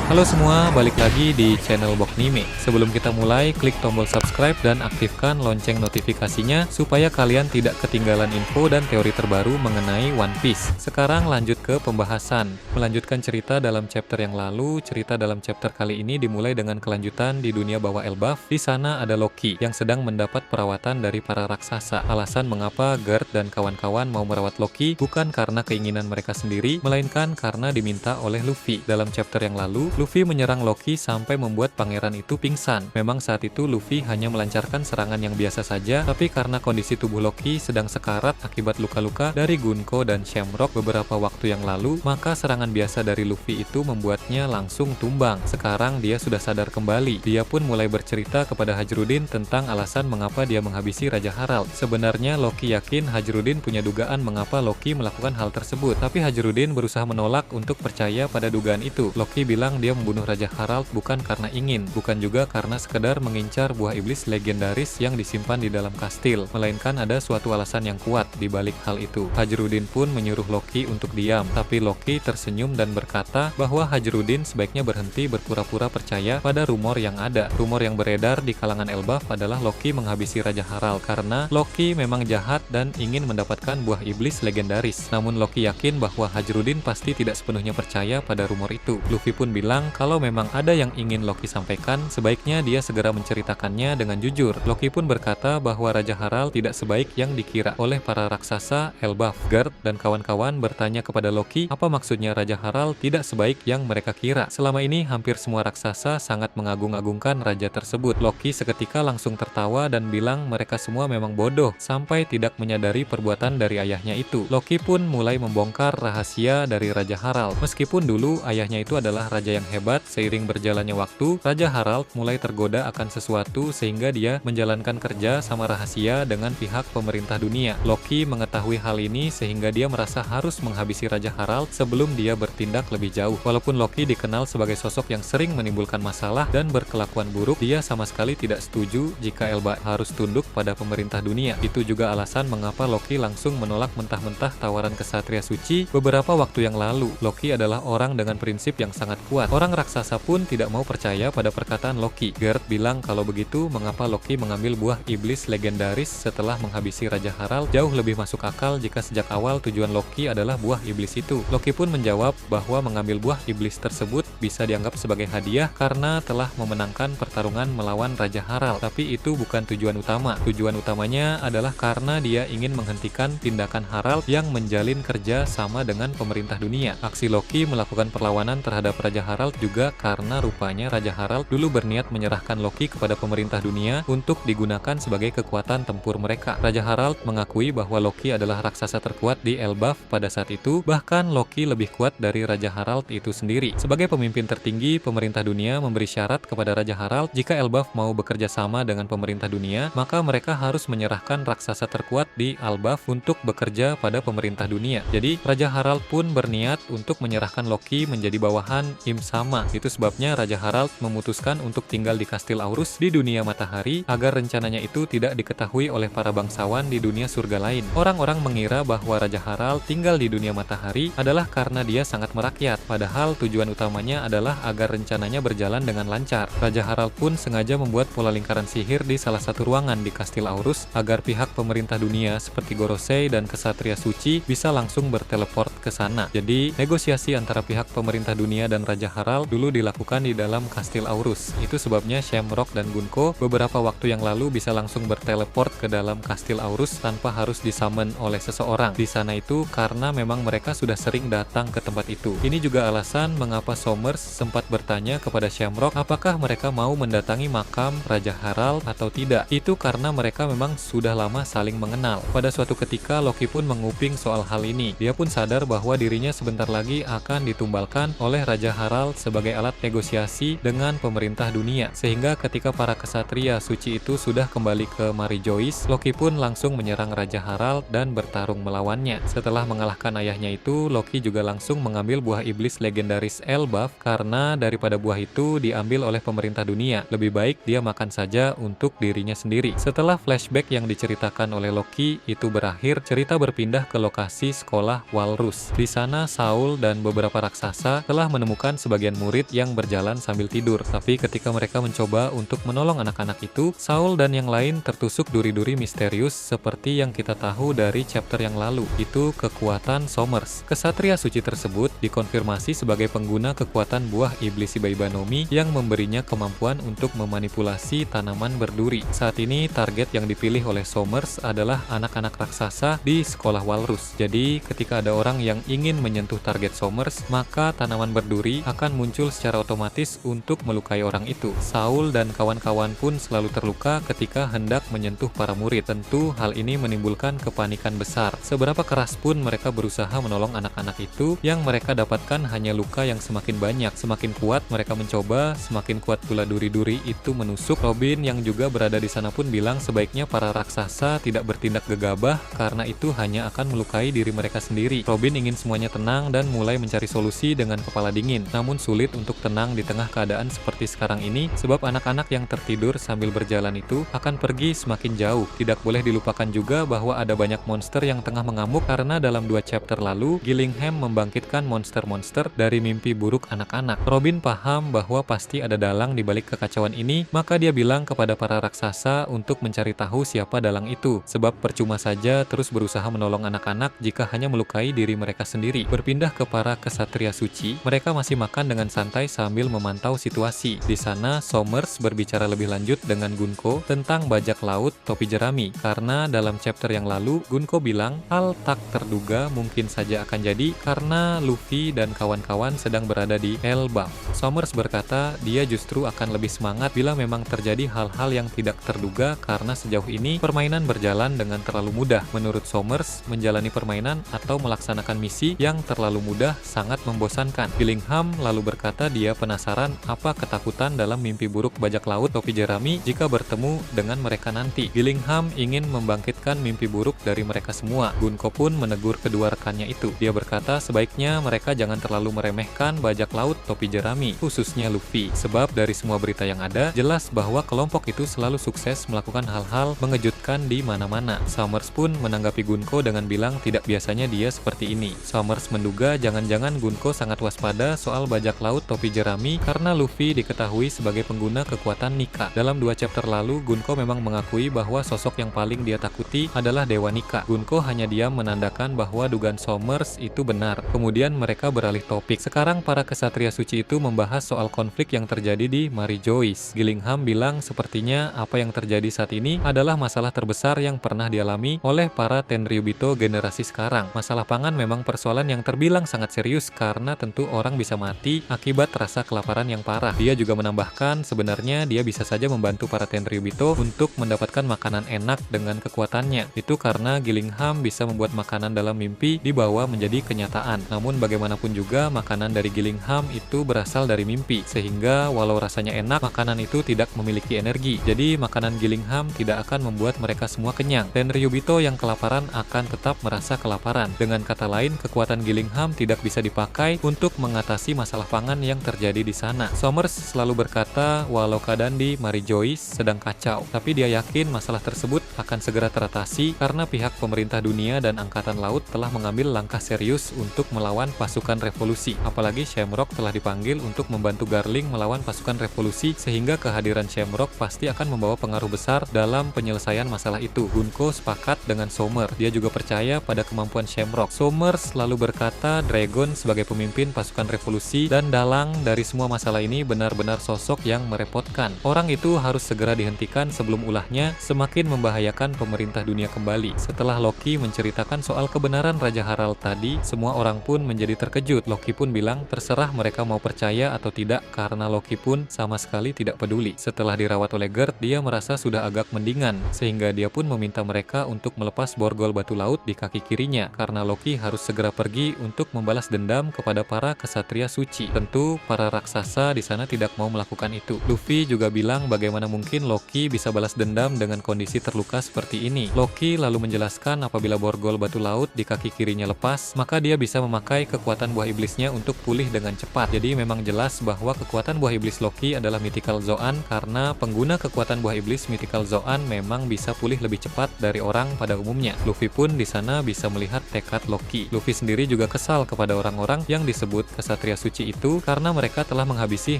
Halo semua, balik lagi di channel Boknime. Sebelum kita mulai, klik tombol subscribe dan aktifkan lonceng notifikasinya supaya kalian tidak ketinggalan info dan teori terbaru mengenai One Piece. Sekarang lanjut ke pembahasan. Melanjutkan cerita dalam chapter yang lalu, cerita dalam chapter kali ini dimulai dengan kelanjutan di dunia bawah Elbaf. Di sana ada Loki yang sedang mendapat perawatan dari para raksasa. Alasan mengapa Garp dan kawan-kawan mau merawat Loki bukan karena keinginan mereka sendiri, melainkan karena diminta oleh Luffy. Dalam chapter yang lalu, Luffy menyerang Loki sampai membuat pangeran itu pingsan. Memang saat itu Luffy hanya melancarkan serangan yang biasa saja, tapi karena kondisi tubuh Loki sedang sekarat akibat luka-luka dari Gunko dan Shamrock beberapa waktu yang lalu, maka serangan biasa dari Luffy itu membuatnya langsung tumbang. Sekarang dia sudah sadar kembali. Dia pun mulai bercerita kepada Hajrudin tentang alasan mengapa dia menghabisi Raja Harald. Sebenarnya Loki yakin Hajrudin punya dugaan mengapa Loki melakukan hal tersebut, tapi Hajrudin berusaha menolak untuk percaya pada dugaan itu. Loki bilang dia membunuh Raja Harald bukan karena ingin, bukan juga karena sekedar mengincar buah iblis legendaris yang disimpan di dalam kastil, melainkan ada suatu alasan yang kuat di balik hal itu. Hajrudin pun menyuruh Loki untuk diam, tapi Loki tersenyum dan berkata bahwa Hajrudin sebaiknya berhenti berpura-pura percaya pada rumor yang ada. Rumor yang beredar di kalangan Elbaf adalah Loki menghabisi Raja Harald karena Loki memang jahat dan ingin mendapatkan buah iblis legendaris. Namun Loki yakin bahwa Hajrudin pasti tidak sepenuhnya percaya pada rumor itu. Luffy pun bilang kalau memang ada yang ingin Loki sampaikan, sebaiknya dia segera menceritakannya dengan jujur. Loki pun berkata bahwa Raja Harald tidak sebaik yang dikira oleh para raksasa Elbaf. Garp dan kawan-kawan bertanya kepada Loki, apa maksudnya Raja Harald tidak sebaik yang mereka kira? Selama ini hampir semua raksasa sangat mengagung-agungkan raja tersebut. Loki seketika langsung tertawa dan bilang mereka semua memang bodoh sampai tidak menyadari perbuatan dari ayahnya itu. Loki pun mulai membongkar rahasia dari Raja Harald. Meskipun dulu ayahnya itu adalah raja yang hebat, seiring berjalannya waktu, Raja Harald mulai tergoda akan sesuatu sehingga dia menjalankan kerja sama rahasia dengan pihak pemerintah dunia. Loki mengetahui hal ini sehingga dia merasa harus menghabisi Raja Harald sebelum dia bertindak lebih jauh. Walaupun Loki dikenal sebagai sosok yang sering menimbulkan masalah dan berkelakuan buruk, dia sama sekali tidak setuju jika Elba harus tunduk pada pemerintah dunia. Itu juga alasan mengapa Loki langsung menolak mentah-mentah tawaran kesatria suci beberapa waktu yang lalu. Loki adalah orang dengan prinsip yang sangat kuat. Orang raksasa pun tidak mau percaya pada perkataan Loki. Garp bilang kalau begitu mengapa Loki mengambil buah iblis legendaris setelah menghabisi Raja Harald jauh lebih masuk akal jika sejak awal tujuan Loki adalah buah iblis itu. Loki pun menjawab bahwa mengambil buah iblis tersebut bisa dianggap sebagai hadiah karena telah memenangkan pertarungan melawan Raja Harald. Tapi itu bukan tujuan utama. Tujuan utamanya adalah karena dia ingin menghentikan tindakan Harald yang menjalin kerja sama dengan pemerintah dunia. Aksi Loki melakukan perlawanan terhadap Raja Harald juga karena rupanya Raja Harald dulu berniat menyerahkan Loki kepada pemerintah dunia untuk digunakan sebagai kekuatan tempur mereka. Raja Harald mengakui bahwa Loki adalah raksasa terkuat di Elbaf pada saat itu, bahkan Loki lebih kuat dari Raja Harald itu sendiri. Sebagai pemimpin tertinggi, pemerintah dunia memberi syarat kepada Raja Harald jika Elbaf mau bekerja sama dengan pemerintah dunia, maka mereka harus menyerahkan raksasa terkuat di Elbaf untuk bekerja pada pemerintah dunia. Jadi Raja Harald pun berniat untuk menyerahkan Loki menjadi bawahan Im Sama. Itu sebabnya Raja Harald memutuskan untuk tinggal di Kastil Aurus di dunia matahari agar rencananya itu tidak diketahui oleh para bangsawan di dunia surga lain. Orang-orang mengira bahwa Raja Harald tinggal di dunia matahari adalah karena dia sangat merakyat, padahal tujuan utamanya adalah agar rencananya berjalan dengan lancar. Raja Harald pun sengaja membuat pola lingkaran sihir di salah satu ruangan di Kastil Aurus agar pihak pemerintah dunia seperti Gorosei dan Kesatria Suci bisa langsung berteleport ke sana. Jadi negosiasi antara pihak pemerintah dunia dan Raja Harald dulu dilakukan di dalam Kastil Aurus. Itu sebabnya Shamrock dan Gunko beberapa waktu yang lalu bisa langsung berteleport ke dalam Kastil Aurus tanpa harus disummon oleh seseorang. Di sana itu karena memang mereka sudah sering datang ke tempat itu. Ini juga alasan mengapa Somers sempat bertanya kepada Shamrock apakah mereka mau mendatangi makam Raja Harald atau tidak. Itu karena mereka memang sudah lama saling mengenal. Pada suatu ketika Loki pun menguping soal hal ini. Dia pun sadar bahwa dirinya sebentar lagi akan ditumbalkan oleh Raja Harald sebagai alat negosiasi dengan pemerintah dunia. Sehingga ketika para kesatria suci itu sudah kembali ke Marijois, Loki pun langsung menyerang Raja Harald dan bertarung melawannya. Setelah mengalahkan ayahnya itu, Loki juga langsung mengambil buah iblis legendaris Elbaf karena daripada buah itu diambil oleh pemerintah dunia, lebih baik dia makan saja untuk dirinya sendiri. Setelah flashback yang diceritakan oleh Loki itu berakhir, cerita berpindah ke lokasi sekolah Walrus. Di sana Saul dan beberapa raksasa telah menemukan sebagian sebagian murid yang berjalan sambil tidur. Tapi ketika mereka mencoba untuk menolong anak-anak itu, Saul dan yang lain tertusuk duri-duri misterius seperti yang kita tahu dari chapter yang lalu. Itu kekuatan Somers. Kesatria suci tersebut dikonfirmasi sebagai pengguna kekuatan buah iblis Ibaibanomi yang memberinya kemampuan untuk memanipulasi tanaman berduri. Saat ini target yang dipilih oleh Somers adalah anak-anak raksasa di sekolah Walrus. Jadi ketika ada orang yang ingin menyentuh target Somers, maka tanaman berduri akan muncul secara otomatis untuk melukai orang itu. Saul dan kawan-kawan pun selalu terluka ketika hendak menyentuh para murid. Tentu hal ini menimbulkan kepanikan besar. Seberapa keras pun mereka berusaha menolong anak-anak itu, yang mereka dapatkan hanya luka yang semakin banyak. Semakin kuat mereka mencoba, semakin kuat pula duri-duri itu menusuk. Robin yang juga berada di sana pun bilang sebaiknya para raksasa tidak bertindak gegabah karena itu hanya akan melukai diri mereka sendiri. Robin ingin semuanya tenang dan mulai mencari solusi dengan kepala dingin. Namun sulit untuk tenang di tengah keadaan seperti sekarang ini, sebab anak-anak yang tertidur sambil berjalan itu akan pergi semakin jauh. Tidak boleh dilupakan juga bahwa ada banyak monster yang tengah mengamuk karena dalam 2 chapter lalu, Gillingham membangkitkan monster-monster dari mimpi buruk anak-anak. Robin paham bahwa pasti ada dalang di balik kekacauan ini, maka dia bilang kepada para raksasa untuk mencari tahu siapa dalang itu, sebab percuma saja terus berusaha menolong anak-anak jika hanya melukai diri mereka sendiri. Berpindah ke para kesatria suci, mereka masih makan dengan santai sambil memantau situasi. Di sana, Somers berbicara lebih lanjut dengan Gunko tentang bajak laut topi jerami, karena dalam chapter yang lalu, Gunko bilang hal tak terduga mungkin saja akan jadi karena Luffy dan kawan-kawan sedang berada di Elbaf. Somers berkata dia justru akan lebih semangat bila memang terjadi hal-hal yang tidak terduga karena sejauh ini permainan berjalan dengan terlalu mudah. Menurut Somers, menjalani permainan atau melaksanakan misi yang terlalu mudah sangat membosankan. Gillingham lalu berkata dia penasaran apa ketakutan dalam mimpi buruk bajak laut topi jerami jika bertemu dengan mereka nanti. Gillingham ingin membangkitkan mimpi buruk dari mereka semua. Gunko pun menegur kedua rekannya itu. Dia berkata sebaiknya mereka jangan terlalu meremehkan bajak laut topi jerami, khususnya Luffy. Sebab dari semua berita yang ada, jelas bahwa kelompok itu selalu sukses melakukan hal-hal mengejutkan di mana-mana. Somers pun menanggapi Gunko dengan bilang tidak biasanya dia seperti ini. Somers menduga jangan-jangan Gunko sangat waspada soal bajak laut topi jerami karena Luffy diketahui sebagai pengguna kekuatan Nika. Dalam 2 chapter lalu, Gunko memang mengakui bahwa sosok yang paling dia takuti adalah Dewa Nika. Gunko hanya diam menandakan bahwa dugaan Somers itu benar. Kemudian mereka beralih topik. Sekarang para kesatria suci itu membahas soal konflik yang terjadi di Mary Joyce. Gillingham bilang sepertinya apa yang terjadi saat ini adalah masalah terbesar yang pernah dialami oleh para Tenryubito generasi sekarang. Masalah pangan memang persoalan yang terbilang sangat serius karena tentu orang bisa mati akibat rasa kelaparan yang parah. Dia juga menambahkan sebenarnya dia bisa saja membantu para Tenryubito untuk mendapatkan makanan enak dengan kekuatannya. Itu karena Gillingham bisa membuat makanan dalam mimpi dibawa menjadi kenyataan. Namun bagaimanapun juga makanan dari Gillingham itu berasal dari mimpi, sehingga walau rasanya enak, makanan itu tidak memiliki energi. Jadi makanan Gillingham tidak akan membuat mereka semua kenyang. Tenryubito yang kelaparan akan tetap merasa kelaparan. Dengan kata lain, kekuatan Gillingham tidak bisa dipakai untuk mengatasi masalah pangan yang terjadi di sana. Somers selalu berkata walau keadaan di Mary Joyce sedang kacau, tapi dia yakin masalah tersebut akan segera teratasi karena pihak pemerintah dunia dan angkatan laut telah mengambil langkah serius untuk melawan pasukan revolusi. Apalagi Shamrock telah dipanggil untuk membantu Garling melawan pasukan revolusi, sehingga kehadiran Shamrock pasti akan membawa pengaruh besar dalam penyelesaian masalah itu. Gunko sepakat dengan Somers. Dia juga percaya pada kemampuan Shamrock. Somers selalu berkata Dragon sebagai pemimpin pasukan revolusi dan dalang dari semua masalah ini benar-benar sosok yang merepotkan. Orang itu harus segera dihentikan sebelum ulahnya semakin membahayakan pemerintah dunia kembali. Setelah Loki menceritakan soal kebenaran Raja Harald tadi, semua orang pun menjadi terkejut. Loki pun bilang terserah mereka mau percaya atau tidak karena Loki pun sama sekali tidak peduli. Setelah dirawat oleh Gerd, dia merasa sudah agak mendingan, sehingga dia pun meminta mereka untuk melepas borgol batu laut di kaki kirinya karena Loki harus segera pergi untuk membalas dendam kepada para kesatria suci. Tentu para raksasa di sana tidak mau melakukan itu. Luffy juga bilang bagaimana mungkin Loki bisa balas dendam dengan kondisi terluka seperti ini. Loki lalu menjelaskan apabila borgol batu laut di kaki kirinya lepas, maka dia bisa memakai kekuatan buah iblisnya untuk pulih dengan cepat. Jadi memang jelas bahwa kekuatan buah iblis Loki adalah Mythical Zoan karena pengguna kekuatan buah iblis Mythical Zoan memang bisa pulih lebih cepat dari orang pada umumnya. Luffy pun di sana bisa melihat tekad Loki. Luffy sendiri juga kesal kepada orang-orang yang disebut kesatria suci informasi itu karena mereka telah menghabisi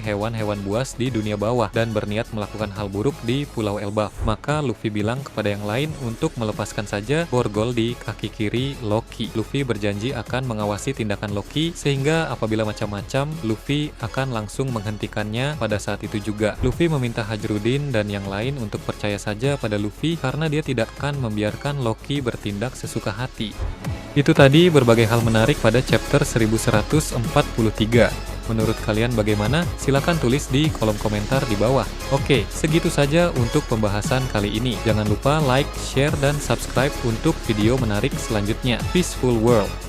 hewan-hewan buas di dunia bawah dan berniat melakukan hal buruk di Pulau Elbaf. Maka Luffy bilang kepada yang lain untuk melepaskan saja borgol di kaki kiri Loki. Luffy berjanji akan mengawasi tindakan Loki sehingga apabila macam-macam, Luffy akan langsung menghentikannya pada saat itu juga. Luffy meminta Hajrudin dan yang lain untuk percaya saja pada Luffy karena dia tidak akan membiarkan Loki bertindak sesuka hati. Itu tadi berbagai hal menarik pada chapter 1143. Menurut kalian bagaimana? Silahkan tulis di kolom komentar di bawah. Oke, segitu saja untuk pembahasan kali ini. Jangan lupa like, share, dan subscribe untuk video menarik selanjutnya. Peaceful World.